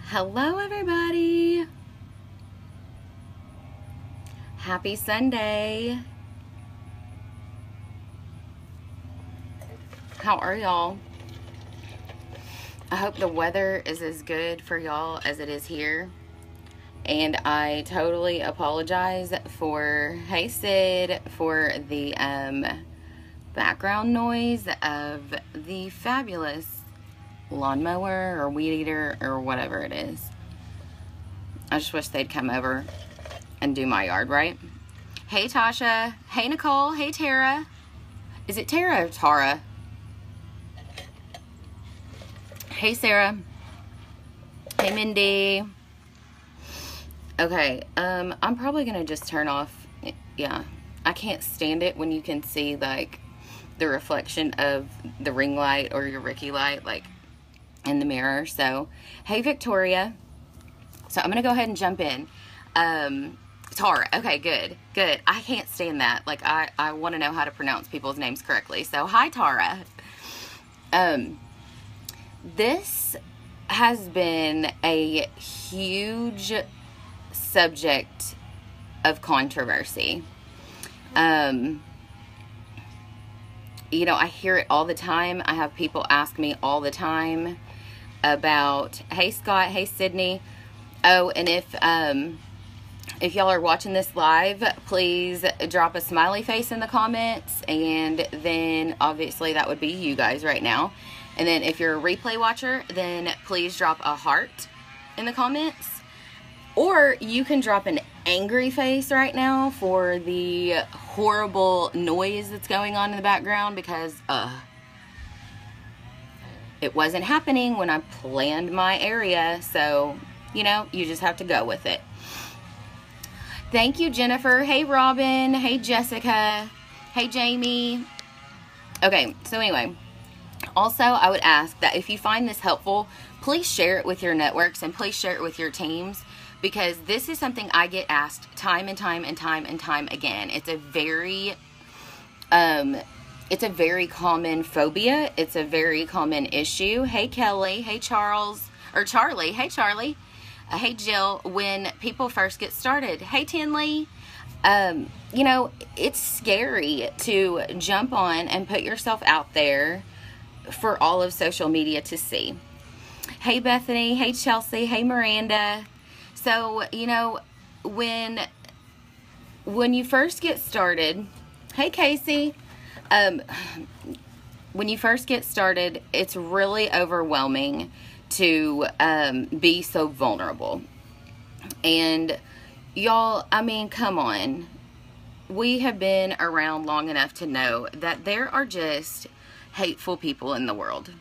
Hello, everybody. Happy Sunday. How are y'all? I hope the weather is as good for y'all as it is here. And I totally apologize for, hey Sid, for the background noise of the fabulous lawnmower or weed eater or whatever it is. I just wish they'd come over and do my yard, right? Hey Tasha, hey Nicole, hey Tara. Is it Tara or Tara? Hey Sarah. Hey Mindy. Okay, I'm probably gonna just turn off, yeah. I can't stand it when you can see like the reflection of the ring light or your Ricky light like in the mirror. So, hey Victoria. So I'm gonna go ahead and jump in. Tara, okay, good. I can't stand that. Like I want to know how to pronounce people's names correctly. So hi Tara. This has been a huge subject of controversy. You know, I hear it all the time. I have people ask me all the time about, hey Scott, hey Sydney. Oh, and if y'all are watching this live, please drop a smiley face in the comments, and then obviously that would be you guys right now. And then if you're a replay watcher, then please drop a heart in the comments. Or you can drop an angry face right now for the horrible noise that's going on in the background, because it wasn't happening when I planned my area. So, you know, you just have to go with it. Thank you, Jennifer. Hey, Robin. Hey, Jessica. Hey, Jamie. Okay, so anyway, also I would ask that if you find this helpful, please share it with your networks and please share it with your teams, because this is something I get asked time and time again. It's a very common phobia. It's a very common issue. Hey, Kelly. Hey, Charles. Or Charlie. Hey, Charlie. Hey, Jill. When people first get started. Hey, Tinley. You know, it's scary to jump on and put yourself out there for all of social media to see. Hey, Bethany. Hey, Chelsea. Hey, Miranda. So, you know, when you first get started, hey, Casey, when you first get started, it's really overwhelming to be so vulnerable. And y'all, I mean, come on. We have been around long enough to know that there are just hateful people in the world.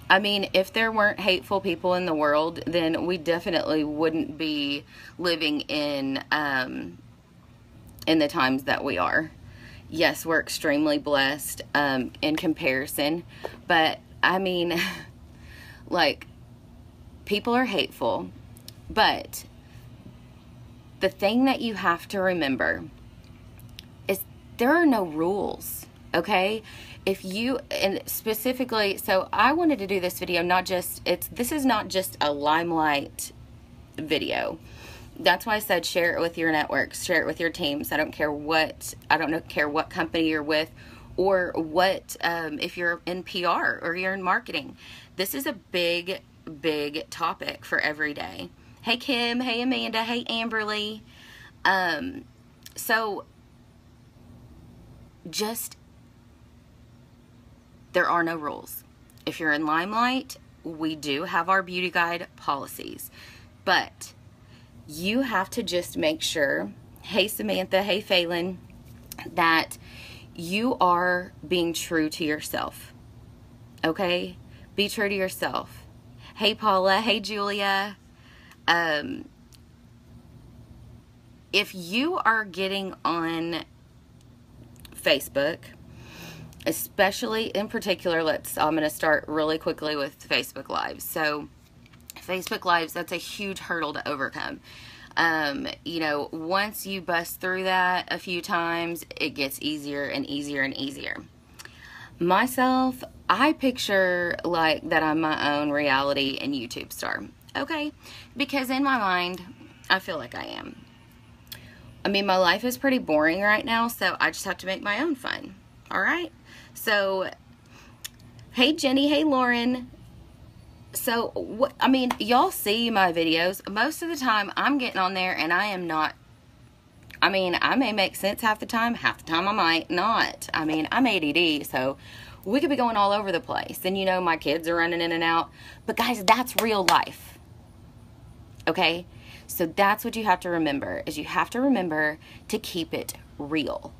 I mean, if there weren't hateful people in the world, then we definitely wouldn't be living in the times that we are. Yes, we're extremely blessed in comparison, but I mean, like, people are hateful, but the thing that you have to remember is there are no rules, okay? If you, and specifically, so I wanted to do this video, this is not just a Limelight video. That's why I said share it with your networks, share it with your teams. I don't care what company you're with, or what, if you're in PR or you're in marketing. This is a big topic for every day. Hey Kim, hey Amanda, hey Amberly. So just, there are no rules. If you're in Limelight, we do have our beauty guide policies, but you have to just make sure, hey Samantha, hey Phelan, that you are being true to yourself. Okay? Be true to yourself. Hey Paula, hey Julia. If you are getting on Facebook, especially in particular, I'm going to start really quickly with Facebook Lives. So Facebook Lives, that's a huge hurdle to overcome. You know, once you bust through that a few times, it gets easier and easier and easier. Myself, I picture like that I'm my own reality and YouTube star, okay? Because in my mind, I feel like I am. I mean, my life is pretty boring right now, so I just have to make my own fun, all right? So, hey Jenny, hey Lauren. So, what, I mean, y'all see my videos. Most of the time, I'm getting on there and I am not, I mean, I may make sense half the time I might not. I mean, I'm ADD, so we could be going all over the place. And you know, my kids are running in and out. But guys, that's real life. Okay? So that's what you have to remember, is you have to remember to keep it real.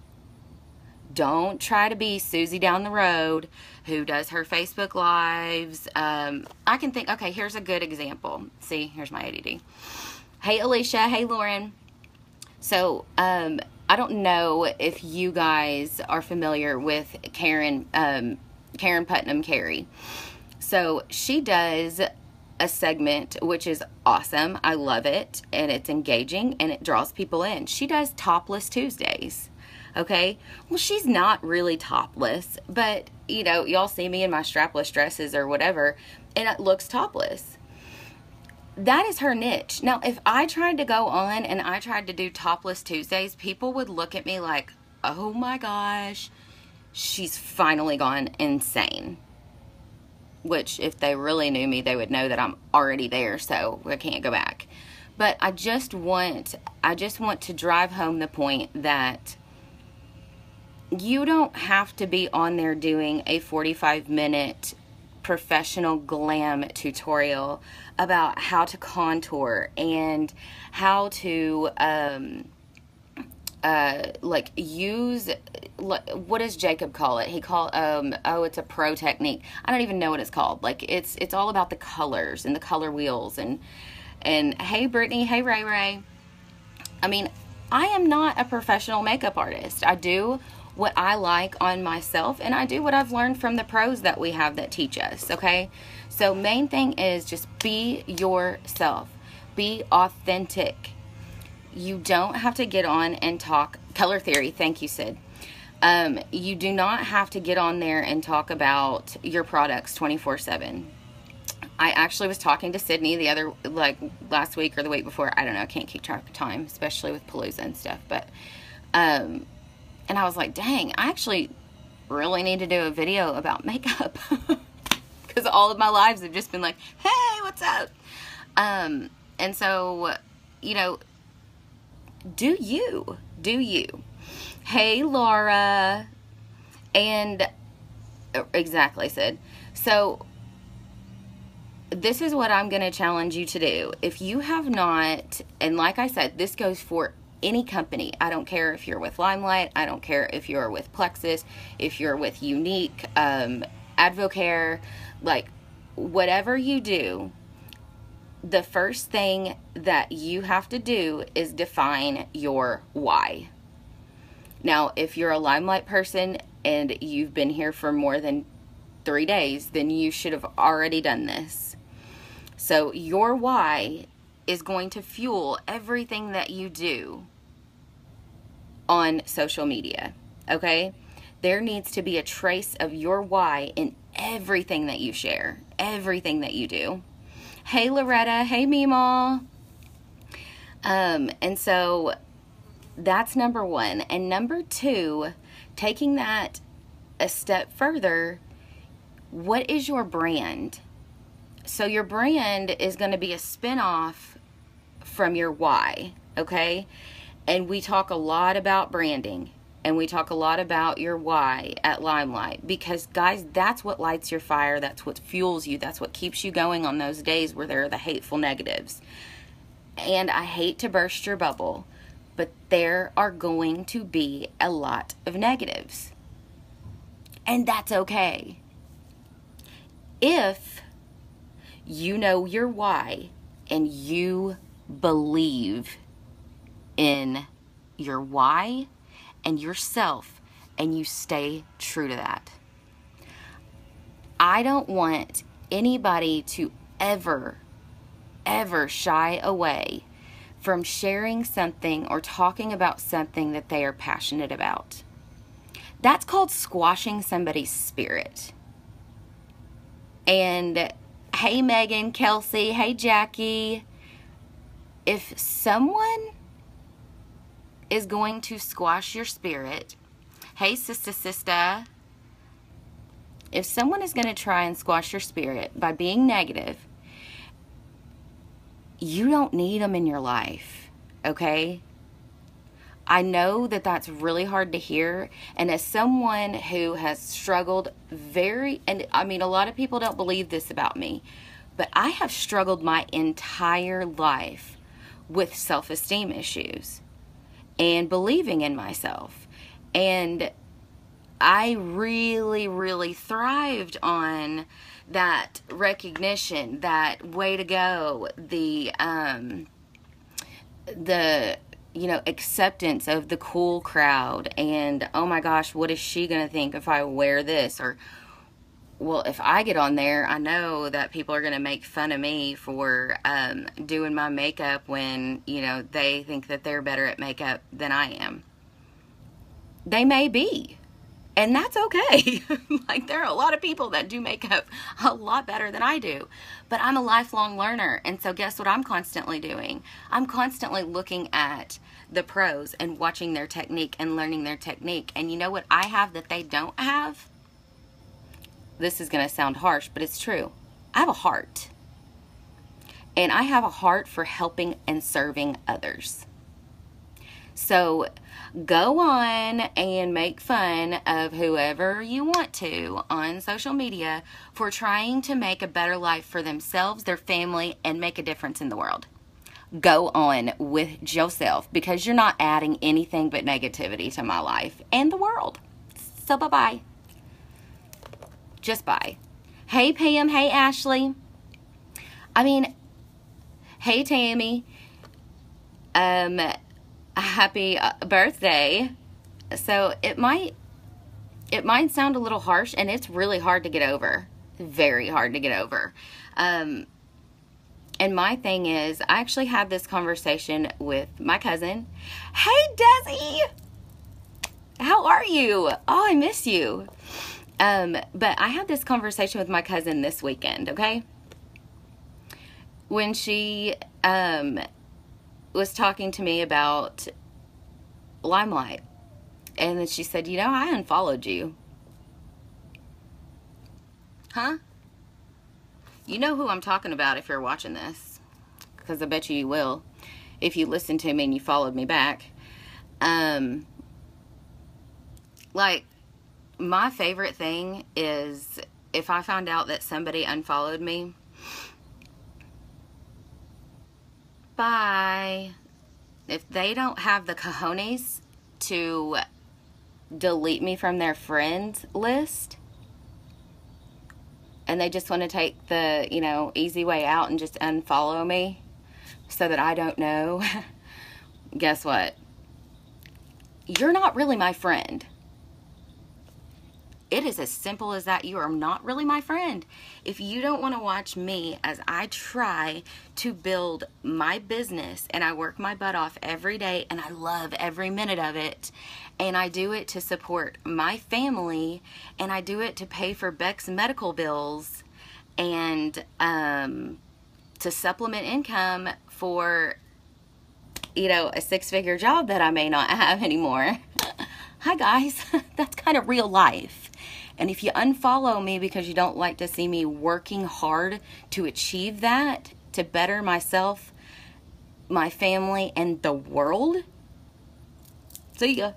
Don't try to be Susie down the road who does her Facebook Lives. I can think, okay, here's a good example. See, here's my ADD. Hey, Alicia. Hey, Lauren. So, I don't know if you guys are familiar with Karen Putnam Carey. So, she does a segment which is awesome. I love it, and it's engaging, and it draws people in. She does Topless Tuesdays. Okay? Well, she's not really topless, but, you know, y'all see me in my strapless dresses or whatever, and it looks topless. That is her niche. Now, if I tried to go on and I tried to do Topless Tuesdays, people would look at me like, oh my gosh, she's finally gone insane. Which, if they really knew me, they would know that I'm already there, so I can't go back. But I just want to drive home the point that you don't have to be on there doing a 45-minute professional glam tutorial about how to contour and how to like use, like, what does Jacob call it? He called oh, it's a pro technique. I don't even know what it's called. Like, it's all about the colors and the color wheels and hey Brittany, hey Ray Ray. I mean, I am not a professional makeup artist. I do what I like on myself, and I do what I've learned from the pros that we have that teach us, okay? So main thing is just be yourself. Be authentic. You don't have to get on and talk color theory. Thank you, Sid. You do not have to get on there and talk about your products 24/7. I actually was talking to Sydney the other, like, last week or the week before. I don't know. I can't keep track of time, especially with Palooza and stuff. But, and I was like, dang, I actually really need to do a video about makeup. Because all of my lives have just been like, hey, what's up? And so, you know, do you. Hey, Laura. And, exactly, Sid. So, this is what I'm going to challenge you to do. If you have not, and like I said, this goes for any company. I don't care if you're with Limelight. I don't care if you're with Plexus, if you're with Unique, Advocare, like, whatever you do, the first thing that you have to do is define your why. Now, if you're a Limelight person and you've been here for more than 3 days, then you should have already done this. So your why is going to fuel everything that you do on social media, okay? There needs to be a trace of your why in everything that you share, everything that you do. Hey, Loretta. Hey, Meemaw. And so that's number one. And number two, taking that a step further, what is your brand? So your brand is going to be a spin-off from your why, okay? And we talk a lot about branding, and we talk a lot about your why at Limelight, because guys, that's what lights your fire. That's what fuels you. That's what keeps you going on those days where there are the hateful negatives. And I hate to burst your bubble, but there are going to be a lot of negatives. And that's okay. If you know your why and you believe in your why and yourself and you stay true to that. I don't want anybody to ever shy away from sharing something or talking about something that they are passionate about. That's called squashing somebody's spirit. And hey, Megan, Kelsey, hey, Jackie. If someone is going to squash your spirit, hey, sister, if someone is going to try and squash your spirit by being negative, you don't need them in your life, okay? I know that that's really hard to hear, and as someone who has struggled and I mean, a lot of people don't believe this about me, but I have struggled my entire life with self-esteem issues and believing in myself. And I really, really thrived on that recognition, that way to go, the acceptance of the cool crowd, and oh my gosh, what is she gonna think if I wear this? Or, well, if I get on there, I know that people are gonna make fun of me for doing my makeup when, they think that they're better at makeup than I am. They may be. And that's okay. Like, there are a lot of people that do makeup a lot better than I do. But I'm a lifelong learner. And so guess what I'm constantly doing? I'm constantly looking at the pros and watching their technique and learning their technique. And you know what I have that they don't have? This is going to sound harsh, but it's true. I have a heart. And I have a heart for helping and serving others. So go on and make fun of whoever you want to on social media for trying to make a better life for themselves, their family, and make a difference in the world. Go on with yourself, because you're not adding anything but negativity to my life and the world. So bye-bye. Just bye. Hey, Pam. Hey, Ashley. Hey, Tammy. Happy birthday. So it might sound a little harsh, and it's really hard to get over. Very hard to get over. And my thing is, I actually had this conversation with my cousin. Hey, Desi! How are you? Oh, I miss you. But I had this conversation with my cousin this weekend, okay? When she was talking to me about Limelight. And then she said, I unfollowed you. Huh? You know who I'm talking about if you're watching this. Because I bet you will. If you listened to me and you followed me back. Like, my favorite thing is if I find out that somebody unfollowed me. Bye. If they don't have the cojones to delete me from their friends list, and they just want to take the, easy way out and just unfollow me so that I don't know, guess what? You're not really my friend. It is as simple as that. You are not really my friend. If you don't want to watch me as I try to build my business, and I work my butt off every day, and I love every minute of it, and I do it to support my family, and I do it to pay for Beck's medical bills, and to supplement income for, a six-figure job that I may not have anymore. Hi, guys. That's kind of real life. And if you unfollow me because you don't like to see me working hard to achieve that, to better myself, my family, and the world, see ya.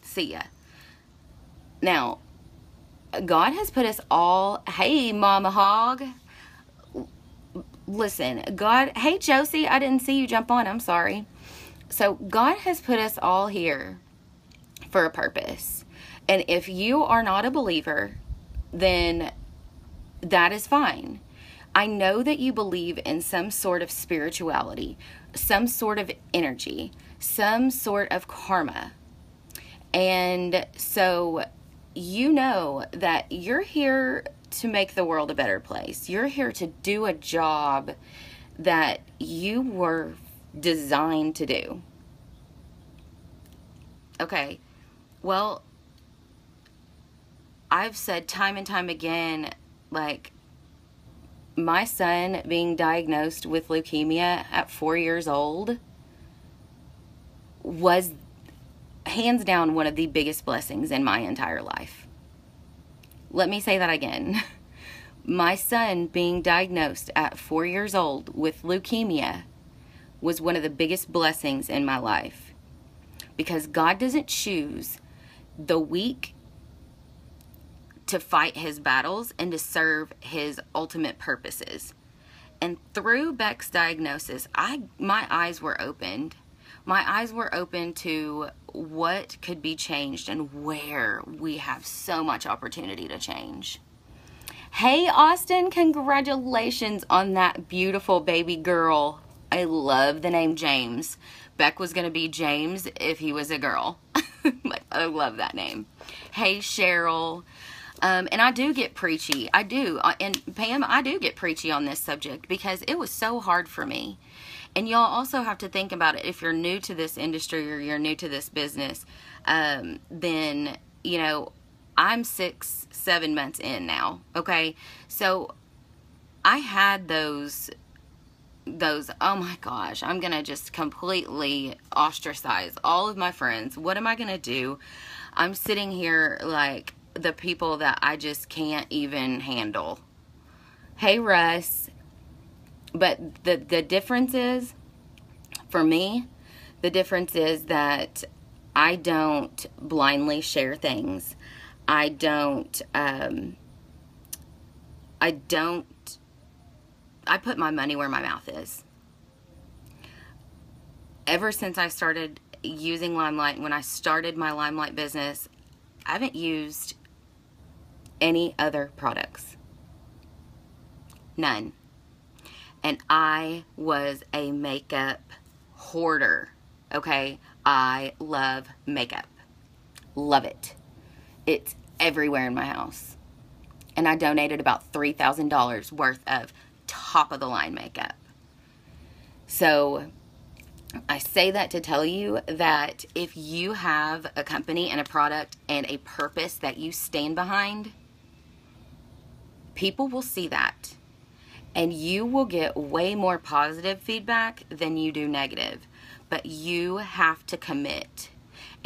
See ya. Now, God has put us all, hey, Mama Hog. Listen, God, hey, Josie, I didn't see you jump on. I'm sorry. So God has put us all here for a purpose. And if you are not a believer, then that is fine. I know that you believe in some sort of spirituality, some sort of energy, some sort of karma. And so you know that you're here to make the world a better place. You're here to do a job that you were designed to do. Okay? Well, I've said time and time again, like, my son being diagnosed with leukemia at 4 years old was hands down one of the biggest blessings in my entire life. Let me say that again. My son being diagnosed at 4 years old with leukemia was one of the biggest blessings in my life, because God doesn't choose the weak to fight his battles and to serve his ultimate purposes. And through Beck's diagnosis, my eyes were opened. My eyes were open to what could be changed and where we have so much opportunity to change. Hey, Austin, congratulations on that beautiful baby girl. I love the name James. Beck was going to be James if he was a girl. I love that name. Hey, Cheryl. And I do get preachy. I do. And Pam, I do get preachy on this subject because it was so hard for me. And y'all also have to think about it. If you're new to this industry or you're new to this business, then, you know, I'm 6-7 months in now. Okay. So I had those, oh my gosh, I'm going to just completely ostracize all of my friends. What am I going to do? I'm sitting here like the people that I just can't even handle. Hey, Russ. But the difference is, for me, the difference is that I don't blindly share things. I put my money where my mouth is. Ever since I started using Limelight, when I started my Limelight business, I haven't used any other products. None. And I was a makeup hoarder, okay? I love makeup. Love it. It's everywhere in my house. And I donated about $3,000 worth of top-of-the-line makeup. So I say that to tell you that if you have a company and a product and a purpose that you stand behind, people will see that. And you will get way more positive feedback than you do negative. But you have to commit.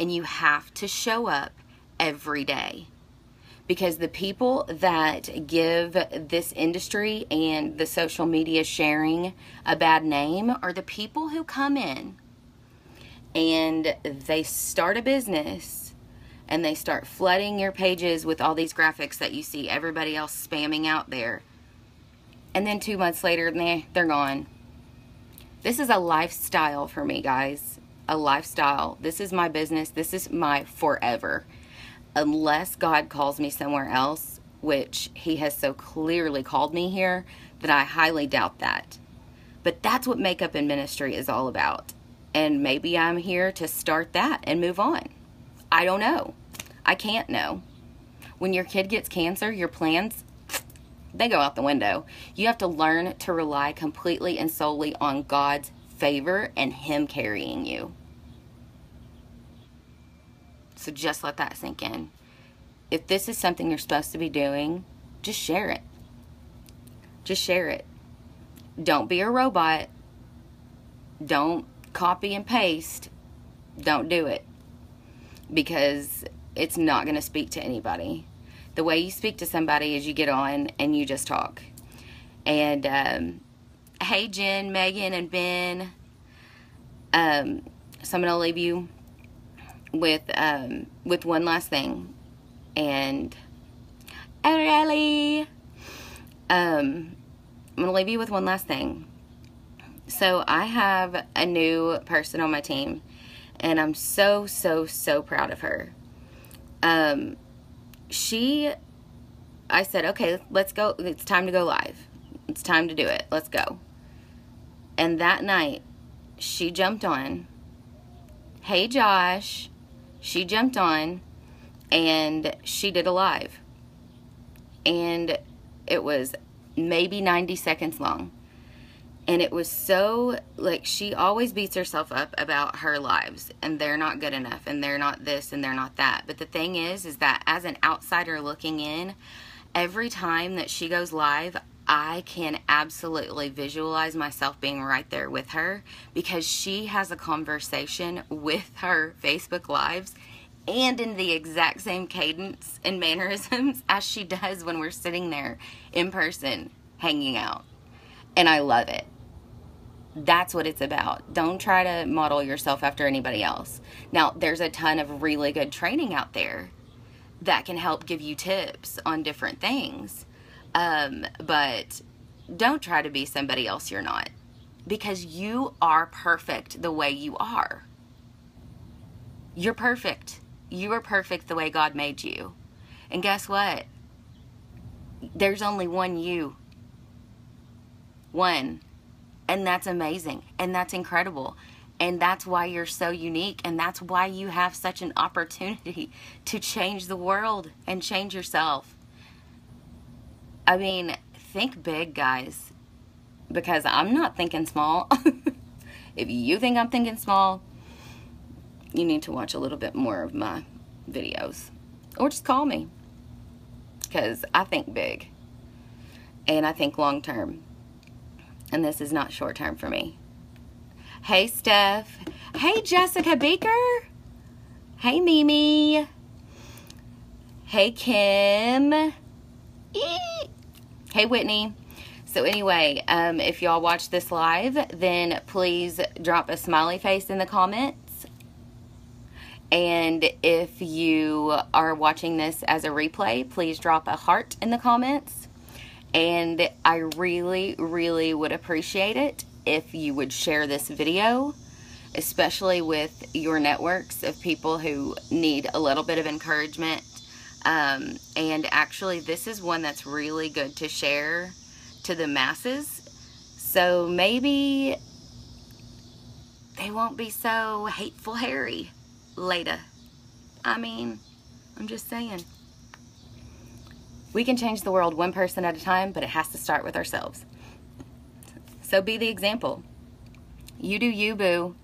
And you have to show up every day. Because the people that give this industry and the social media sharing a bad name are the people who come in and they start a business and they start flooding your pages with all these graphics that you see everybody else spamming out there. And then 2 months later, they're gone. This is a lifestyle for me, guys. A lifestyle. This is my business. This is my forever. Unless God calls me somewhere else, which he has so clearly called me here, that I highly doubt that. But that's what makeup and ministry is all about. And maybe I'm here to start that and move on. I don't know. I can't know. When your kid gets cancer, your plans, they go out the window. You have to learn to rely completely and solely on God's favor and him carrying you. So just let that sink in. If this is something you're supposed to be doing, just share it. Just share it. Don't be a robot. Don't copy and paste. Don't do it. Because it's not going to speak to anybody. The way you speak to somebody is you get on and you just talk. And hey, Jen, Megan, and Ben. So I'm going to leave you with one last thing. And I'm going to leave you with one last thing. So I have a new person on my team, and I'm so proud of her. I said, okay, let's go. It's time to go live. It's time to do it. Let's go. And that night, she jumped on. Hey, Josh. She jumped on, and she did a live. And it was maybe 90 seconds long. And it was so, like, she always beats herself up about her lives, and they're not good enough, and they're not this, and they're not that. But the thing is that as an outsider looking in, every time that she goes live, I can absolutely visualize myself being right there with her, because she has a conversation with her Facebook Lives and in the exact same cadence and mannerisms as she does when we're sitting there in person hanging out. And I love it. That's what it's about. Don't try to model yourself after anybody else. Now, there's a ton of really good training out there that can help give you tips on different things. But don't try to be somebody else you're not. Because you are perfect the way you are. You're perfect. You are perfect the way God made you. And guess what? There's only one you. One. And that's amazing. And that's incredible. And that's why you're so unique. And that's why you have such an opportunity to change the world and change yourself. I mean, think big, guys. Because I'm not thinking small. If you think I'm thinking small, you need to watch a little bit more of my videos. Or just call me. Because I think big. And I think long term. And this is not short term for me. Hey, Steph. Hey, Jessica Baker. Hey, Mimi. Hey, Kim. Eee. Hey, Whitney. So anyway, if y'all watch this live, then please drop a smiley face in the comments. And if you are watching this as a replay, please drop a heart in the comments. And I really, really would appreciate it if you would share this video, especially with your networks of people who need a little bit of encouragement. And actually, this is one that's really good to share to the masses. So maybe they won't be so hateful Harry later. I mean, I'm just saying. We can change the world one person at a time, but it has to start with ourselves. So be the example. You do you, boo.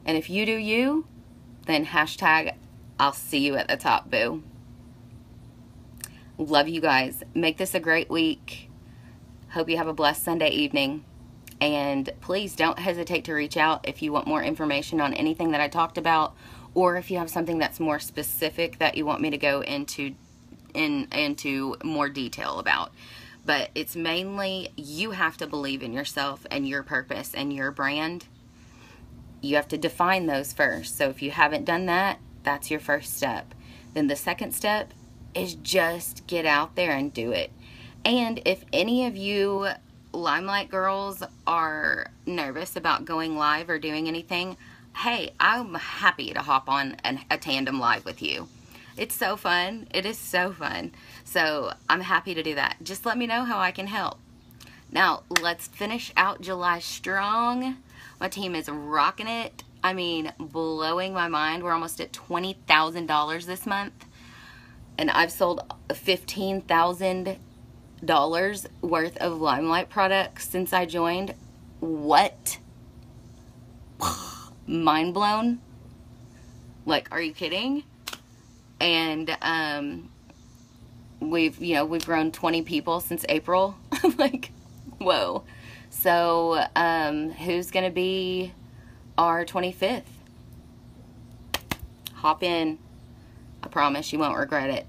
And if you do you, then hashtag I'll see you at the top, boo. Love you guys. Make this a great week. Hope you have a blessed Sunday evening. And please don't hesitate to reach out if you want more information on anything that I talked about, or if you have something that's more specific that you want me to go into more detail about. But it's mainly, you have to believe in yourself and your purpose and your brand. You have to define those first. So if you haven't done that, that's your first step. Then the second step is just get out there and do it. And if any of you Limelight girls are nervous about going live or doing anything, hey, I'm happy to hop on a tandem live with you. It's so fun. It is so fun. So I'm happy to do that. Just let me know how I can help. Now, let's finish out July strong. My team is rocking it. I mean, blowing my mind. We're almost at $20,000 this month. And I've sold $15,000 worth of Limelight products since I joined. What? Mind blown. Like, are you kidding? And we've grown 20 people since April. Like, whoa. So who's gonna be our 25th? Hop in. I promise you won't regret it.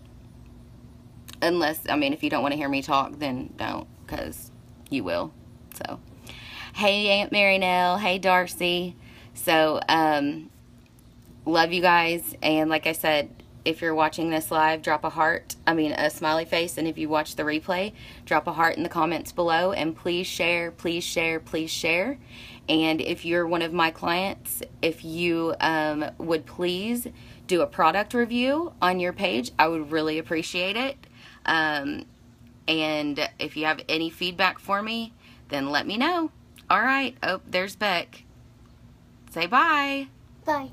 Unless, I mean, if you don't want to hear me talk, then don't, because you will. So hey, Aunt Mary Nell. Hey, Darcy. So love you guys. And like I said, if you're watching this live, drop a heart, a smiley face. And if you watch the replay, drop a heart in the comments below. And please share, please share, please share. And if you're one of my clients, if you would please do a product review on your page, I would really appreciate it. And if you have any feedback for me, then let me know. All right. Oh, there's Beck. Say bye. Bye.